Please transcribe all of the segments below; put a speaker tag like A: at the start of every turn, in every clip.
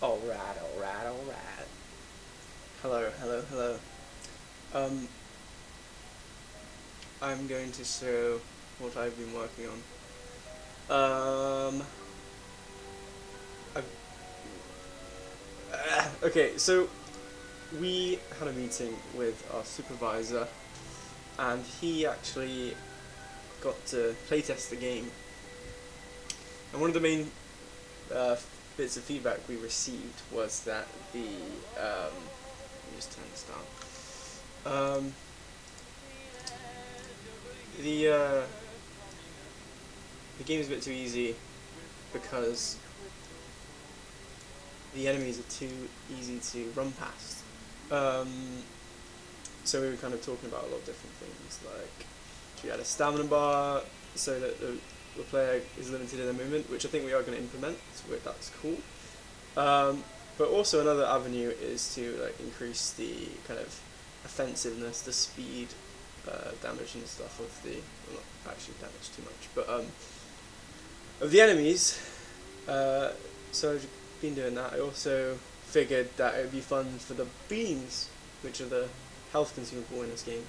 A: Alright, alright, alright. Hello, hello, hello. Um, I'm going to show what I've been working on. I've, okay, so we had a meeting with our supervisor, and he actually got to playtest the game. And one of the main bits of feedback we received was that let me just turn this down. The uh, the game is a bit too easy because the enemies are too easy to run past. So we were kind of talking about a lot of different things, like should we add a stamina bar so that the player is limited in their movement, which I think we are going to implement, so that's cool. But also another avenue is to increase the kind of offensiveness, the speed, damage and stuff of the, well, not actually damage too much, but of the enemies. So I've been doing that. I also figured that it would be fun for the beans, which are the health consumable in this game.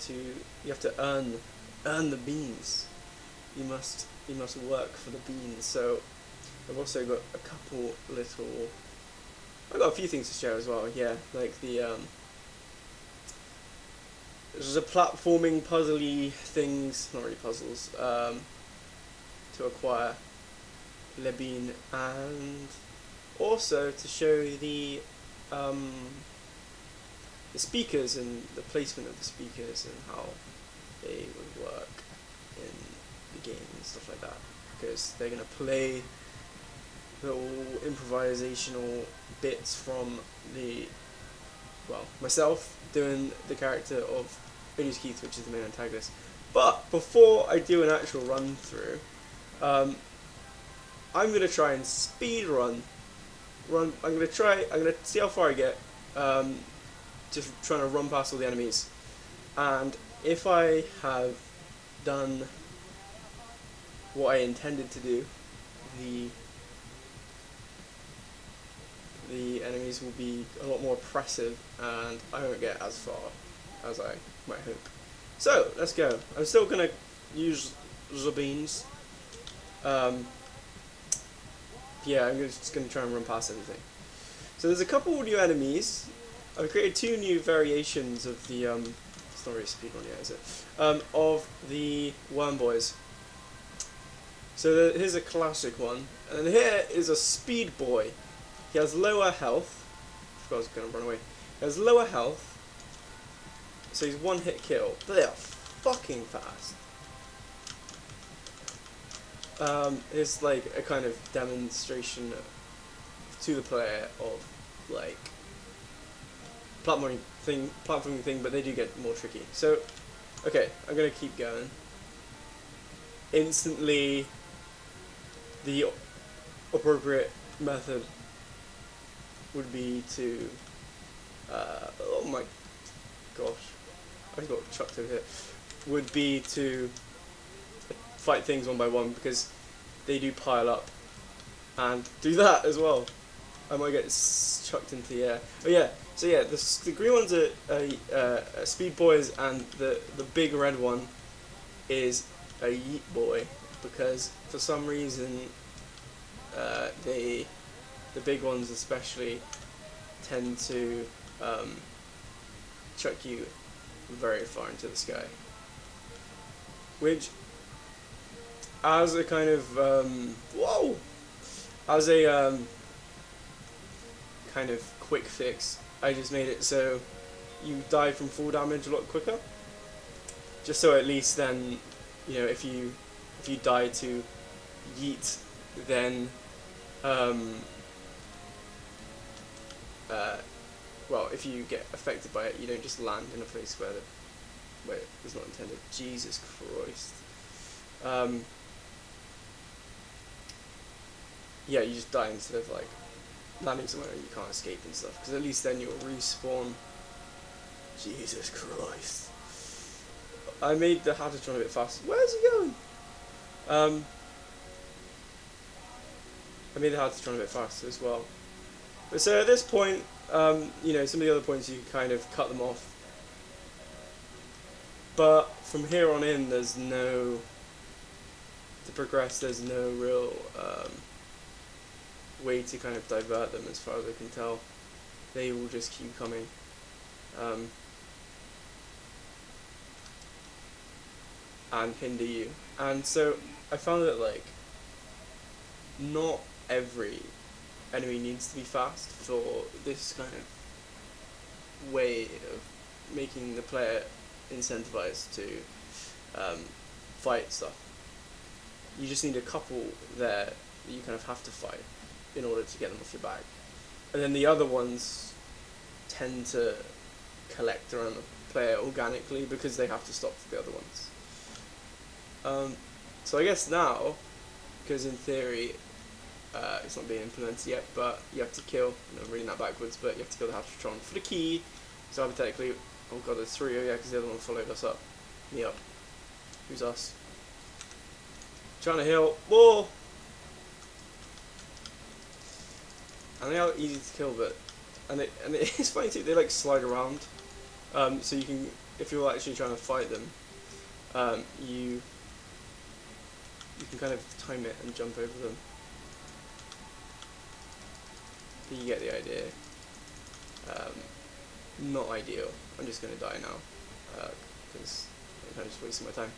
A: You have to earn the beans. You must work for the beans. So I've also got a couple little. I've got a few things to share as well. Yeah, like there's a platforming puzzly things, not really puzzles, to acquire Le Bean, and also to show the speakers and the placement of the speakers and how they would work in the game and stuff like that, because they're going to play little improvisational bits from myself doing the character of Odie's Keith, which is the main antagonist. But before I do an actual run through, I'm gonna try and speed run. I'm gonna see how far I get. Just trying to run past all the enemies, and if I have done what I intended to do, the enemies will be a lot more oppressive, and I won't get as far as I might hope. So let's go. I'm still gonna use the beans. Yeah, I'm just gonna try and run past everything. So there's a couple new enemies. I've created two new variations of the it's not really a speedrun yet, is it? Of the worm boys. So here's a classic one, and here is a speed boy. He has lower health. I forgot I was going to run away. He has lower health, so he's one hit kill. But they are fucking fast. It's like a kind of demonstration to the player of platforming thing, but they do get more tricky. So, okay, I'm gonna keep going. Instantly, the appropriate method would be to, oh my gosh, I got chucked over here, would be to fight things one by one, because they do pile up, and do that as well. I might get chucked into the air. Oh yeah, so yeah, the green ones are speed boys, and the big red one is a yeet boy, because for some reason the big ones especially tend to chuck you very far into the sky, which as a kind of as a kind of quick fix, I just made it so you die from full damage a lot quicker, just so at least then, you know, if you die to yeet, then well, if you get affected by it, you don't just land in a place where it's not intended. Jesus Christ. Yeah, you just die instead of landing somewhere and you can't escape and stuff, because at least then you'll respawn. Jesus Christ. I made the Hattatron a bit fast. Where's he going? I made it hard to run a bit faster as well. But so at this point, you know, some of the other points you can kind of cut them off. But from here on in, there's no, to progress, there's no real way to kind of divert them as far as I can tell. They will just keep coming. And hinder you. And so I found that like not every enemy needs to be fast for this kind of way of making the player incentivized to fight stuff. You just need a couple there that you kind of have to fight in order to get them off your back. And then the other ones tend to collect around the player organically because they have to stop for the other ones. So I guess now, because in theory it's not being implemented yet, but you have to kill, I'm reading that backwards, but you have to kill the Hatchetron for the key. So hypothetically, oh god, there's three, oh yeah, because the other one followed us up. Me up. Who's us? Trying to heal. Whoa! And they are easy to kill, but it's funny too. They like slide around, so you can, if you're actually trying to fight them, you can kind of time it and jump over them. But you get the idea. Not ideal. I'm just gonna die now because I'm kind of just wasting my time.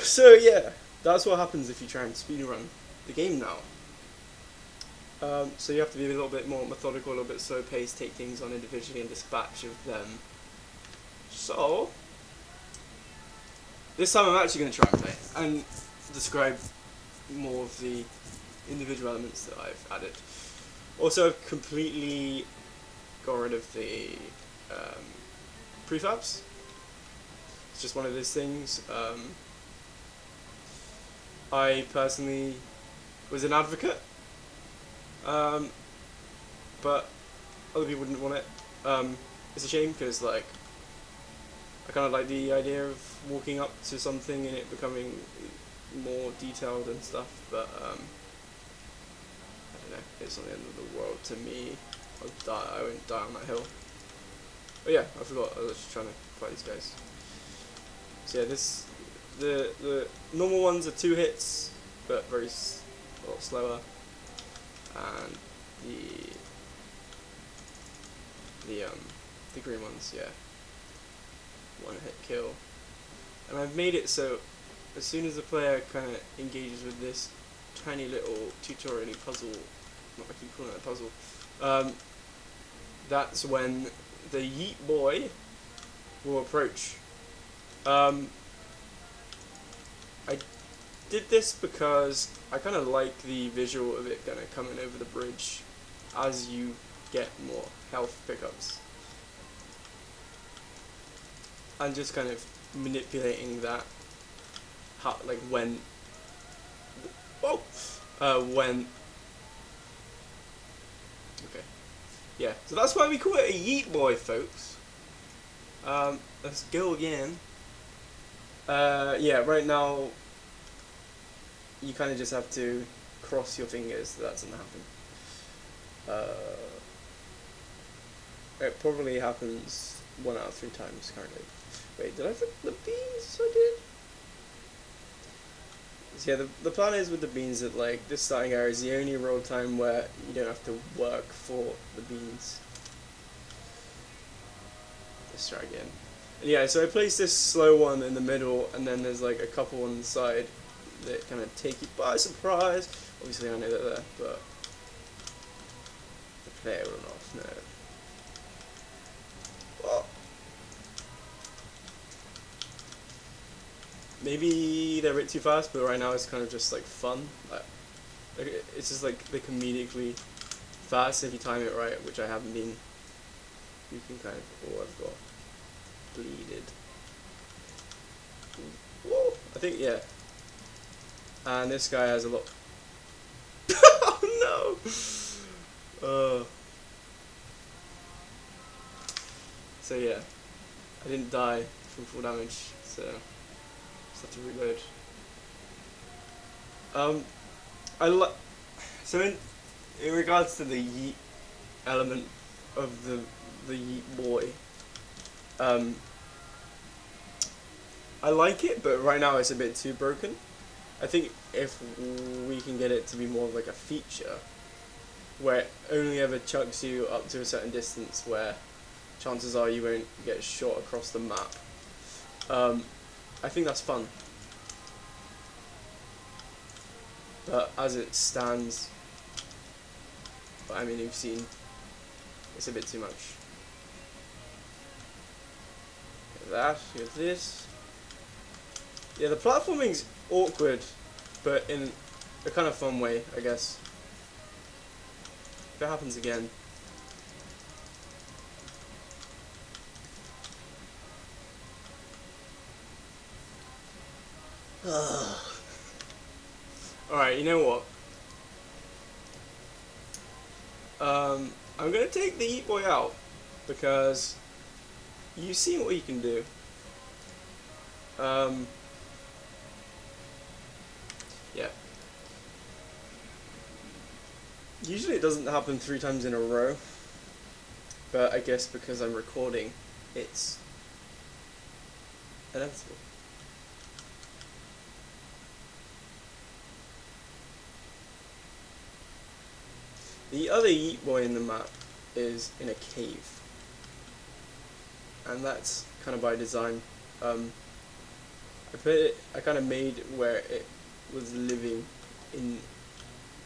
A: So yeah, that's what happens if you try and speedrun the game now. So you have to be a little bit more methodical, a little bit slow paced, take things on individually and dispatch of them. So this time I'm actually going to try and play and describe more of the individual elements that I've added. Also, I've completely got rid of the prefabs. It's just one of those things. I personally was an advocate, but other people didn't want it. It's a shame because like I kind of like the idea of walking up to something and it becoming more detailed and stuff, but I don't know, it's not the end of the world to me. I won't die on that hill. Oh yeah, I forgot, I was just trying to fight these guys. So yeah, the normal ones are 2 hits, but a lot slower, and the green ones, yeah, 1 hit kill. And I've made it so as soon as the player kind of engages with this tiny little tutorial puzzle, I keep calling it a puzzle, that's when the Yeet boy will approach. I did this because I kind of like the visual of it kind of coming over the bridge as you get more health pickups, and just kind of manipulating that, how, like when okay, yeah, so that's why we call it a Yeet boy, folks. Let's go again. Yeah, right now you kind of just have to cross your fingers that that's gonna happen. It probably happens 1 out of 3 times currently. Wait, did I flip the beans? I did. So yeah, the plan is with the beans that like this starting area is the only roll time where you don't have to work for the beans. Let's try again. And yeah, so I placed this slow one in the middle, and then there's like a couple on the side that kind of take you by surprise. Obviously I know that there, but the player will not know. Well, maybe they're a bit too fast, but right now it's kind of just like fun. Like, it's just like they're comedically fast if you time it right, which I haven't been. You can kind of. Oh, I've got bleeded. Whoa! I think yeah. And this guy has a lot. Oh no! So yeah, I didn't die from full damage, so just have to reload. I like so in regards to the yeet element of the yeet boy, um, I like it, but right now it's a bit too broken. I think if we can get it to be more of like a feature, where it only ever chucks you up to a certain distance, where chances are you won't get shot across the map. I think that's fun. But as it stands, I mean, you've seen, it's a bit too much. That, here's this. Yeah, the platforming's awkward, but in a kind of fun way, I guess. If it happens again. Alright, you know what? I'm gonna take the Eat Boy out, because you've seen what you can do. Yeah. Usually it doesn't happen 3 times in a row, but I guess because I'm recording, it's inevitable. The other Yeet Boy in the map is in a cave, and that's kind of by design. I kind of made where it was living in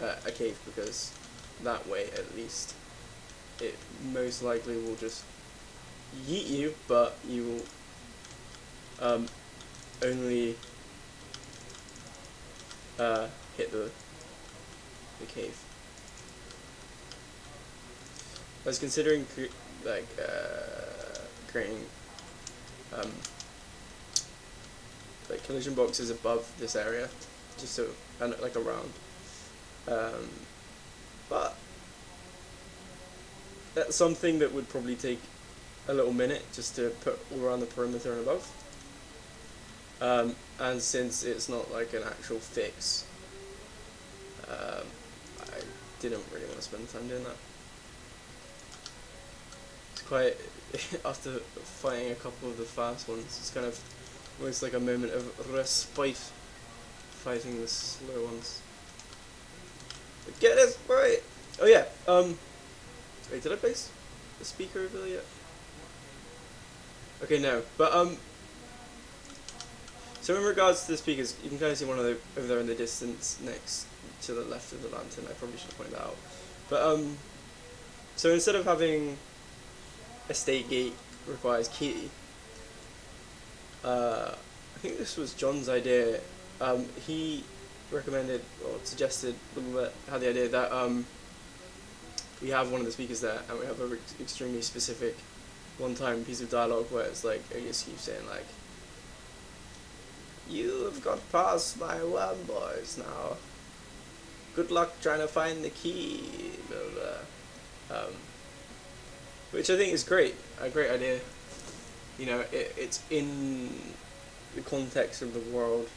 A: a cave, because that way at least it most likely will just yeet you, but you will only hit the cave. I was considering creating like collision boxes above this area, just so, and like around. But that's something that would probably take a little minute just to put all around the perimeter and above. And since it's not like an actual fix, I didn't really want to spend time doing that. It's quite, after fighting a couple of the fast ones, it's kind of almost like a moment of respite fighting the slow ones. But get this right! Oh yeah, wait, did I place the speaker over there yet? Okay, no, but so in regards to the speakers, you can kind of see one of them over there in the distance next to the left of the lantern. I probably should have pointed that out. But so instead of having a state gate requires key, I think this was John's idea. He recommended or suggested, had the idea that we have one of the speakers there, and we have an extremely specific one-time piece of dialogue where it's like, I just keep saying like, "You have got past my worm boys now. Good luck trying to find the key." Blah, blah. Which I think is great, a great idea. You know, it's in the context of the world.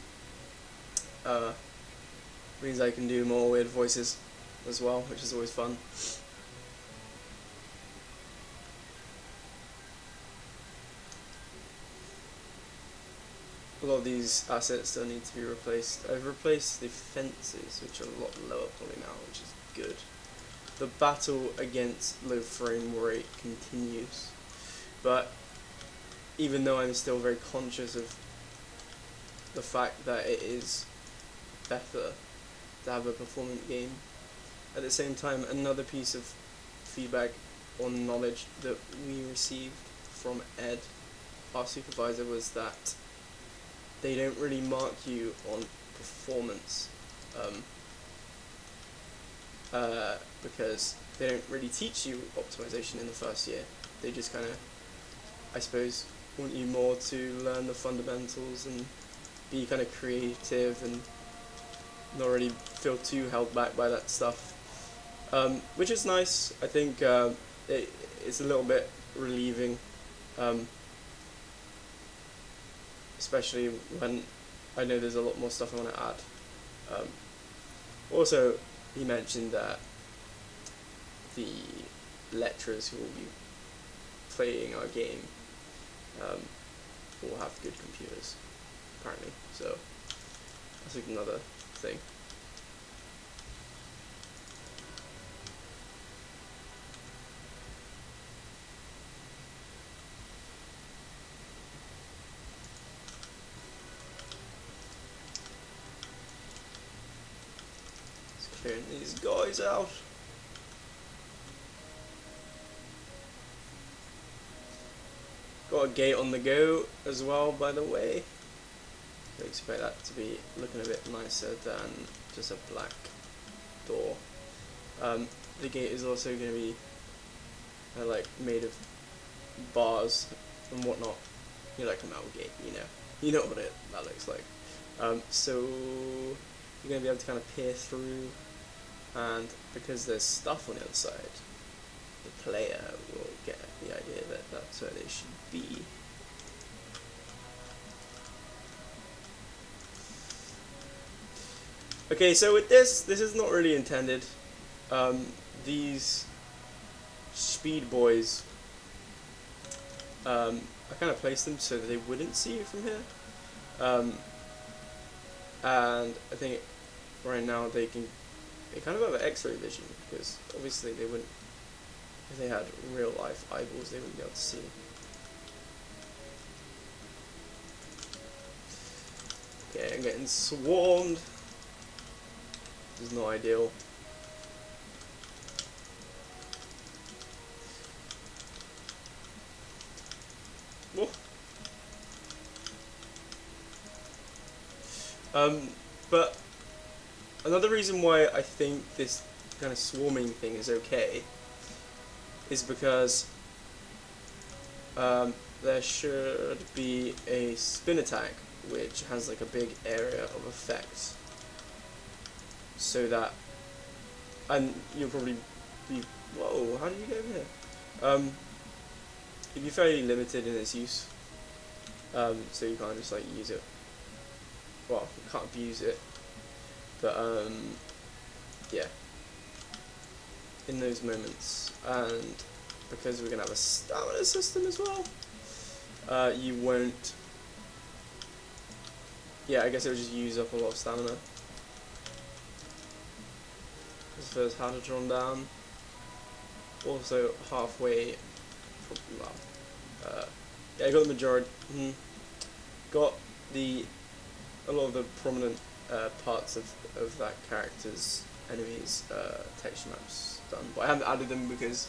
A: Means I can do more weird voices as well, which is always fun. A lot of these assets still need to be replaced. I've replaced the fences, which are a lot lower poly now, which is good. The battle against low frame rate continues, but even though I'm still very conscious of the fact that it is better to have a performant game, at the same time, another piece of feedback or knowledge that we received from Ed, our supervisor, was that they don't really mark you on performance, because they don't really teach you optimization in the first year. They just kind of, I suppose, want you more to learn the fundamentals and be kind of creative and not really feel too held back by that stuff, which is nice. I think it's a little bit relieving, especially when I know there's a lot more stuff I want to add, Also, he mentioned that the lecturers who will be playing our game will have good computers, apparently. So that's like another thing. Just clearing these guys out. Got a gate on the go as well, by the way. I expect that to be looking a bit nicer than just a black door. The gate is also going to be like made of bars and whatnot. Like a metal gate, you know what that looks like. So you're going to be able to kind of peer through, and because there's stuff on the other side, the player will get the idea that that's where they should be. Okay, so with this is not really intended. These speed boys, I kind of placed them so that they wouldn't see you from here. And I think right now they kind of have X-ray vision, because obviously they wouldn't, if they had real life eyeballs, they wouldn't be able to see. Okay, I'm getting swarmed. This is not ideal. Whoa. But another reason why I think this kind of swarming thing is okay is because there should be a spin attack which has like a big area of effect, so that, and you'll probably be, whoa, how did you get over here? It'd be fairly limited in its use, so you can't just like use it, well, you can't abuse it, but yeah, in those moments, and because we're going to have a stamina system as well, you won't, yeah, I guess it would just use up a lot of stamina. As first how to drawn down, also halfway, well, yeah, I got the majority, got a lot of the prominent parts of that character's enemies texture maps done, but I haven't added them because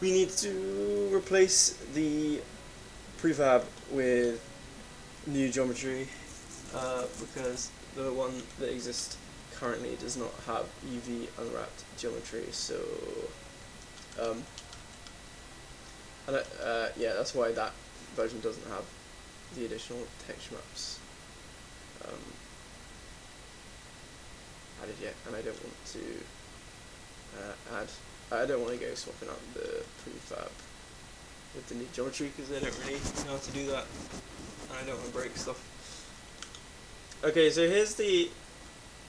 A: we need to replace the prefab with new geometry, because the one that exists currently does not have UV unwrapped geometry, so yeah, that's why that version doesn't have the additional texture maps added yet, and I don't want to I don't want to go swapping out the prefab with the new geometry, because I don't really know how to do that, and I don't want to break stuff. Okay, so here's the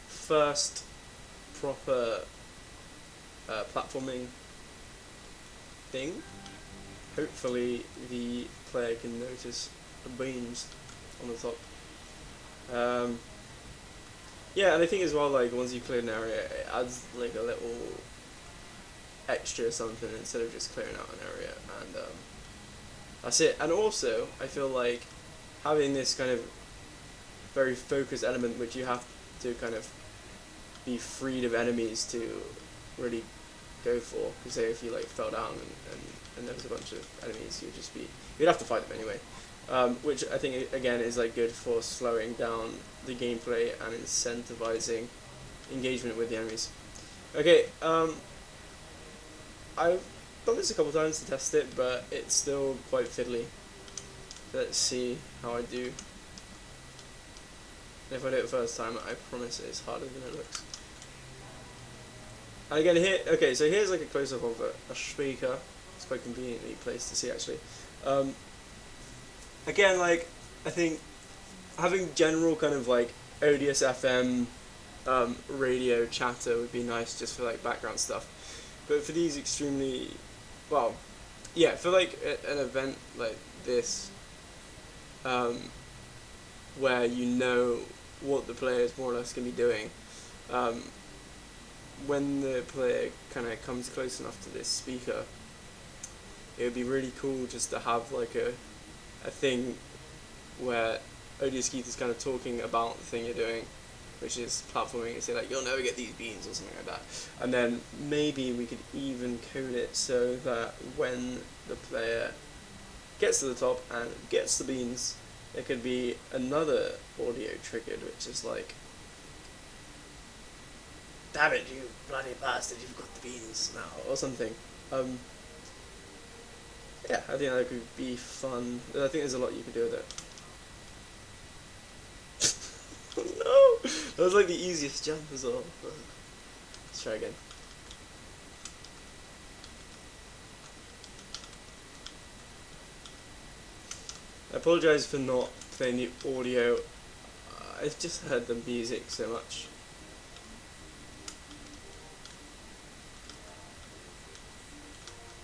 A: first proper platforming thing. Hopefully the player can notice the beams on the top. Yeah, and I think as well, like, once you clear an area, it adds like a little extra something instead of just clearing out an area, and that's it. And also, I feel like having this kind of very focused element, which you have to kind of be freed of enemies to really go for, because say if you like fell down and there was a bunch of enemies, you'd have to fight them anyway, which I think again is like good for slowing down the gameplay and incentivizing engagement with the enemies. Okay, I've done this a couple times to test it, but it's still quite fiddly. Let's see how I do. If I do it the first time, I promise it's harder than it looks. And again here, okay, so here's like a close-up of a speaker. It's quite conveniently placed to see actually. Again, like, I think having general kind of like ODS FM radio chatter would be nice just for like background stuff. But for these extremely, well, yeah, for like an event like this, um, where you know what the player is more or less going to be doing, um, when the player kind of comes close enough to this speaker, it would be really cool just to have like a thing where Odious Keith is kind of talking about the thing you're doing, which is platforming, and say like, you'll never get these beans or something like that. And then maybe we could even code it so that when the player gets to the top and gets the beans, there could be another audio triggered, which is like, damn it, you bloody bastard, you've got the beans now, or something. Yeah, I think that could be fun. I think there's a lot you could do with it. Oh no! That was like the easiest jump as well. Let's try again. I apologise for not playing the audio. I've just heard the music so much.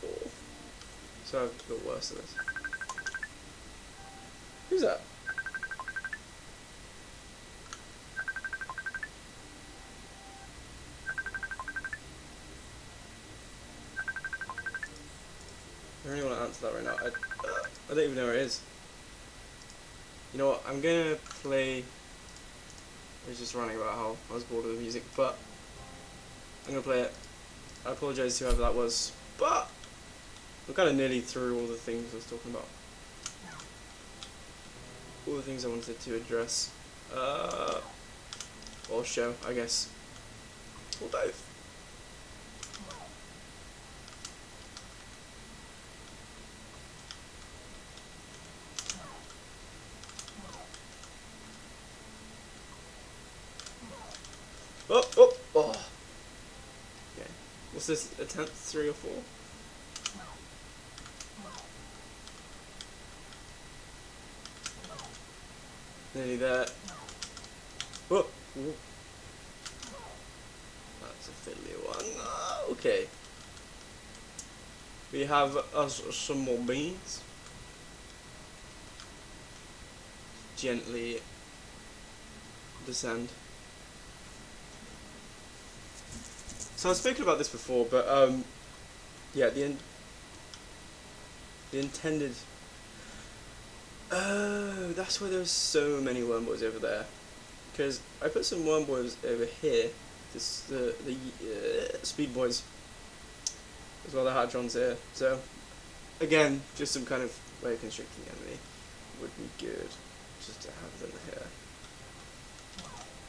A: Oh. So I've got worse than this. Who's that? I don't really want to answer that right now. I don't even know where it is. You know what? I'm gonna play. I was just ranting about how I was bored of the music, but I'm gonna play it. I apologise to whoever that was, but I'm kind of nearly through all the things I was talking about. All the things I wanted to address. Or show, I guess. Or both. Oh! Okay. What's this? Attempt 3 or 4? Nearly there. Oh! Ooh. That's a fiddly one. Okay. We have some more beans. Gently descend. So I've spoken about this before, but yeah, the intended. Oh, that's why there's so many worm boys over there. Because I put some worm boys over here. This the speed boys, as well the hadrons here. So again, just some kind of way of constricting the enemy would be good, just to have them here.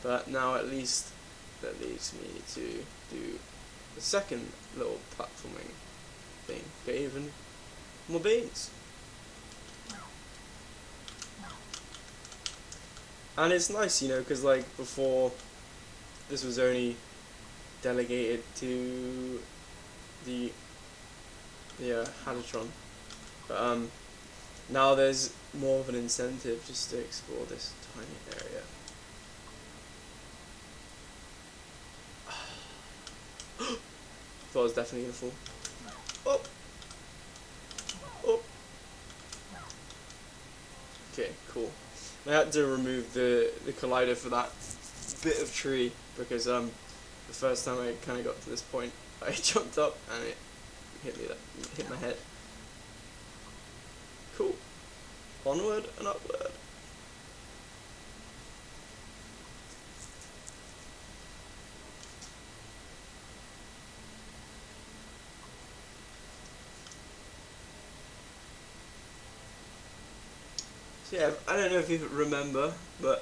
A: But now at least that leads me to do the second little platforming thing. Get even more beans. And it's nice, you know, because like before, this was only delegated to the Hadrotron, but now there's more of an incentive just to explore this tiny area. Thought I was definitely gonna fall. Oh! Oh! Okay, cool. I had to remove the collider for that bit of tree because the first time I kind of got to this point, I jumped up and it hit my head. Cool. Onward and upward. Yeah, I don't know if you remember, but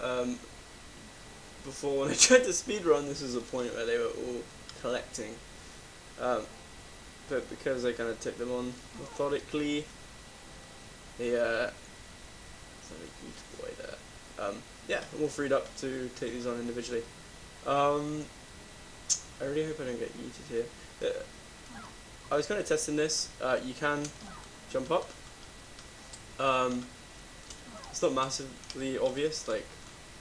A: before when I tried to speedrun, this was a point where they were all collecting. But because I kind of took them on methodically, it's like a Yeeted boy there. Yeah, I'm all freed up to take these on individually. I really hope I don't get Yeeted here. I was kind of testing this. You can jump up. It's not massively obvious, like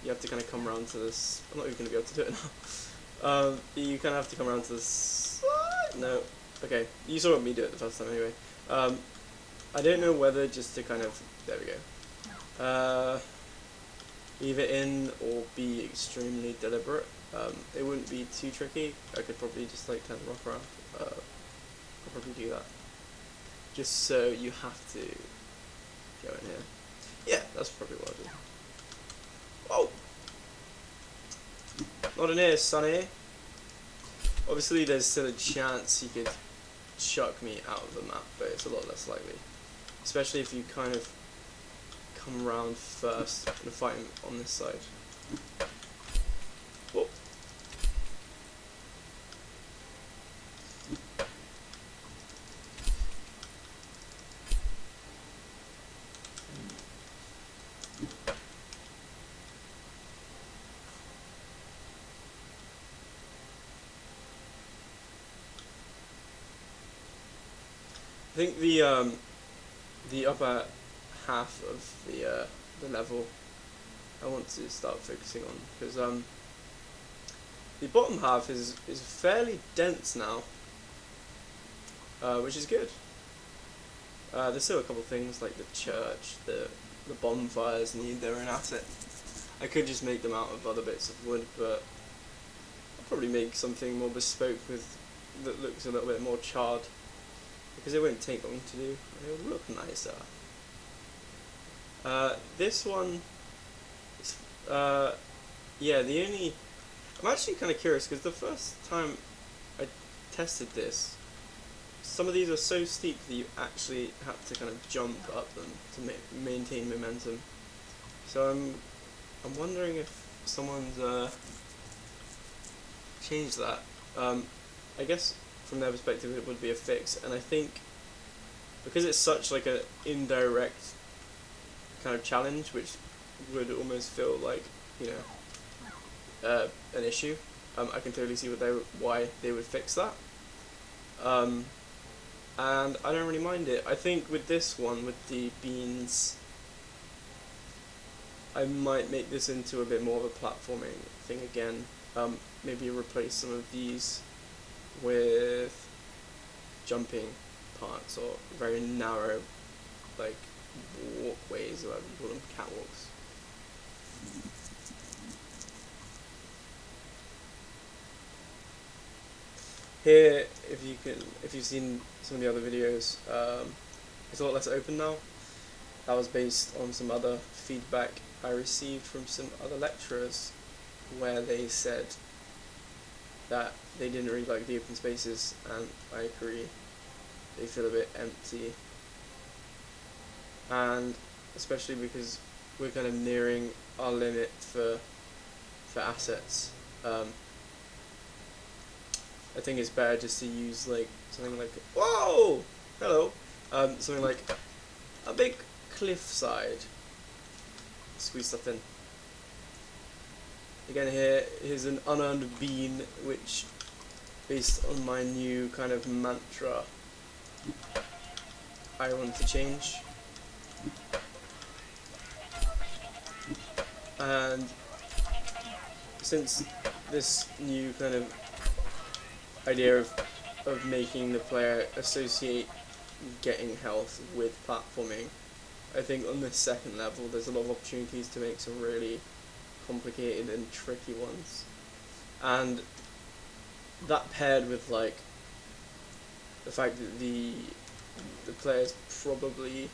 A: you have to kind of come around to this. I'm not even going to be able to do it now. You kind of have to come around to this side. No. Okay, you saw me do it the first time anyway. I don't know whether just to kind of, there we go. Either in or be extremely deliberate. It wouldn't be too tricky. I could probably just like turn the rock around. I'll probably do that. Just so you have to go in here. Yeah, that's probably what I'll do. Whoa! Not in here, sonny. Obviously there's still a chance he could chuck me out of the map, but it's a lot less likely. Especially if you kind of come around first and fight him on this side. Whoa. I think the upper half of the level I want to start focusing on, because the bottom half is fairly dense now, which is good. There's still a couple of things like the church, the bonfires need their own asset. I could just make them out of other bits of wood, but I'll probably make something more bespoke that looks a little bit more charred, because it won't take long to do, and it will look nicer. This one, is, yeah, I'm actually kind of curious, because the first time I tested this, some of these are so steep that you actually have to kind of jump up them to maintain momentum. So I'm wondering if someone's changed that. I guess from their perspective it would be a fix, and I think because it's such like an indirect kind of challenge, which would almost feel like, you know, an issue, I can totally see why they would fix that. And I don't really mind it. I think with this one, with the beans, I might make this into a bit more of a platforming thing again. Maybe replace some of these with jumping parts, or very narrow, like, walkways, or whatever you call them, catwalks. Here, if you've seen some of the other videos, it's a lot less open now. That was based on some other feedback I received from some other lecturers, where they said that they didn't really like the open spaces, and I agree. They feel a bit empty, and especially because we're kind of nearing our limit for assets. I think it's better just to use like something like, whoa, hello, something like a big cliffside. Squeeze stuff in. Again, here's an unearned bean, which, based on my new kind of mantra, I want to change. And since this new kind of idea of making the player associate getting health with platforming, I think on this second level there's a lot of opportunities to make some really complicated and tricky ones, and that paired with like the fact that the player's probably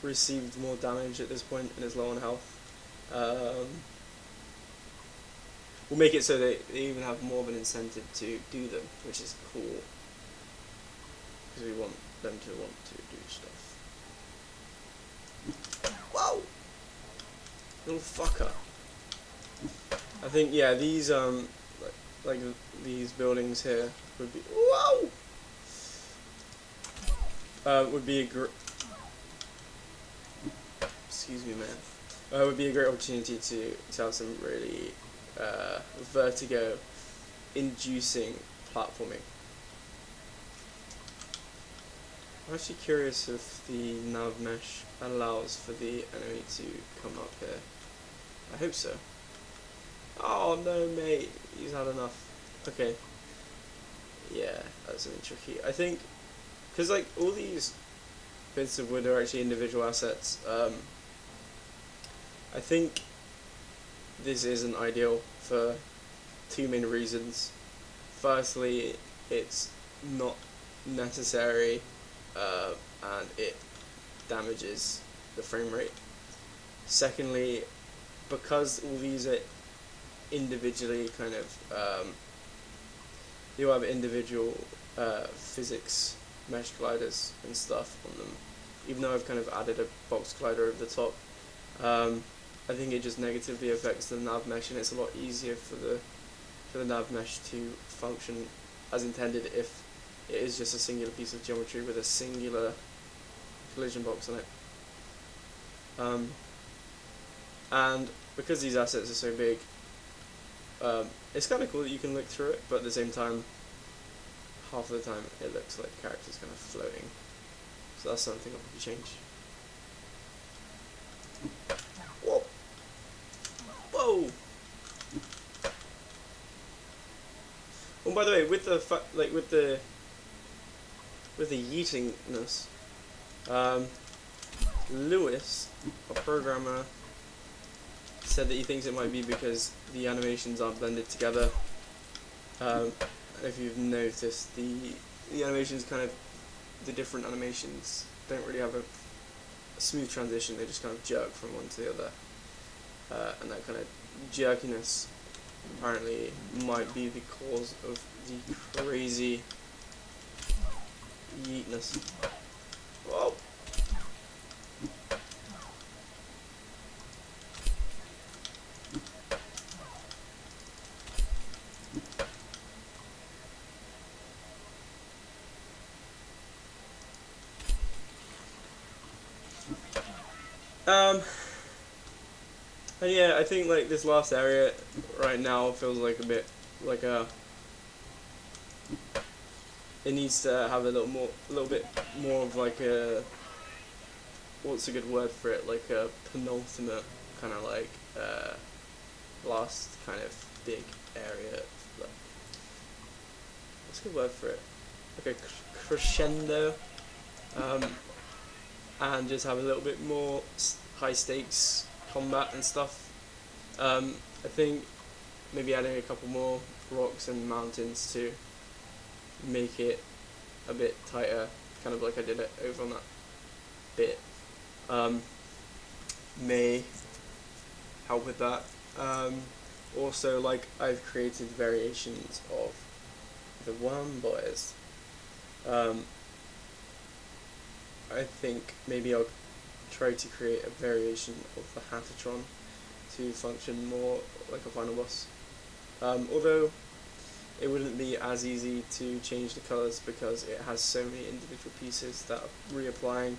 A: received more damage at this point and is low on health, will make it so they even have more of an incentive to do them, which is cool, because we want them to want to do stuff. Whoa! Little fucker. I think, yeah, these like these buildings here would be, whoa! Would be a excuse me, man. Would be a great opportunity to have some really vertigo-inducing platforming. I'm actually curious if the nav mesh allows for the enemy to come up here. I hope so. Oh no, mate, he's had enough. Okay. Yeah, that's something tricky. I think, because like all these bits of wood are actually individual assets. I think this isn't ideal for two main reasons. Firstly, it's not necessary, and it damages the frame rate. Secondly, because all these are individually kind of you have individual physics mesh gliders and stuff on them. Even though I've kind of added a box glider over the top, I think it just negatively affects the nav mesh, and it's a lot easier for the nav mesh to function as intended if it is just a singular piece of geometry with a singular collision box on it. And because these assets are so big, it's kind of cool that you can look through it, but at the same time, half of the time it looks like the character's kind of floating. So that's something I'll probably change. Whoa! Whoa! Oh, by the way, with the with the yeetingness, Lewis, a programmer, said that he thinks it might be because the animations aren't blended together. If you've noticed, the animations kind of, the different animations don't really have a smooth transition, they just kind of jerk from one to the other. And that kind of jerkiness apparently might be the cause of the crazy yeetness. Whoa! And yeah, I think like this last area right now feels like a bit like it needs to have a little bit more of like a, what's a good word for it? Like a penultimate kind of like last kind of big area. What's a good word for it? Like a crescendo, and just have a little bit more high stakes combat and stuff. I think maybe adding a couple more rocks and mountains to make it a bit tighter, kind of like I did it over on that bit, may help with that. Also, like, I've created variations of the Worm Boys. I think maybe I'll try to create a variation of the Hattatron to function more like a final boss. Although it wouldn't be as easy to change the colours because it has so many individual pieces that reapplying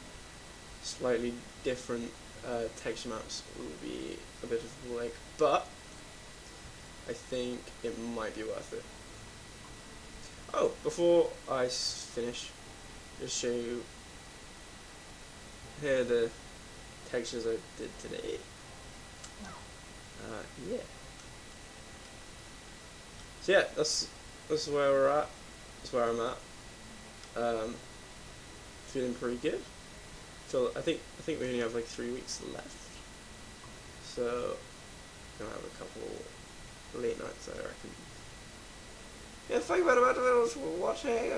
A: slightly different texture maps would be a bit of a like, but I think it might be worth it. Oh, before I finish, just show you here are the textures I did today. Yeah. So yeah, that's where we're at. That's where I'm at. Feeling pretty good. So I think we only have like 3 weeks left. So gonna have a couple late nights, I reckon. Yeah, thank you very much for watching.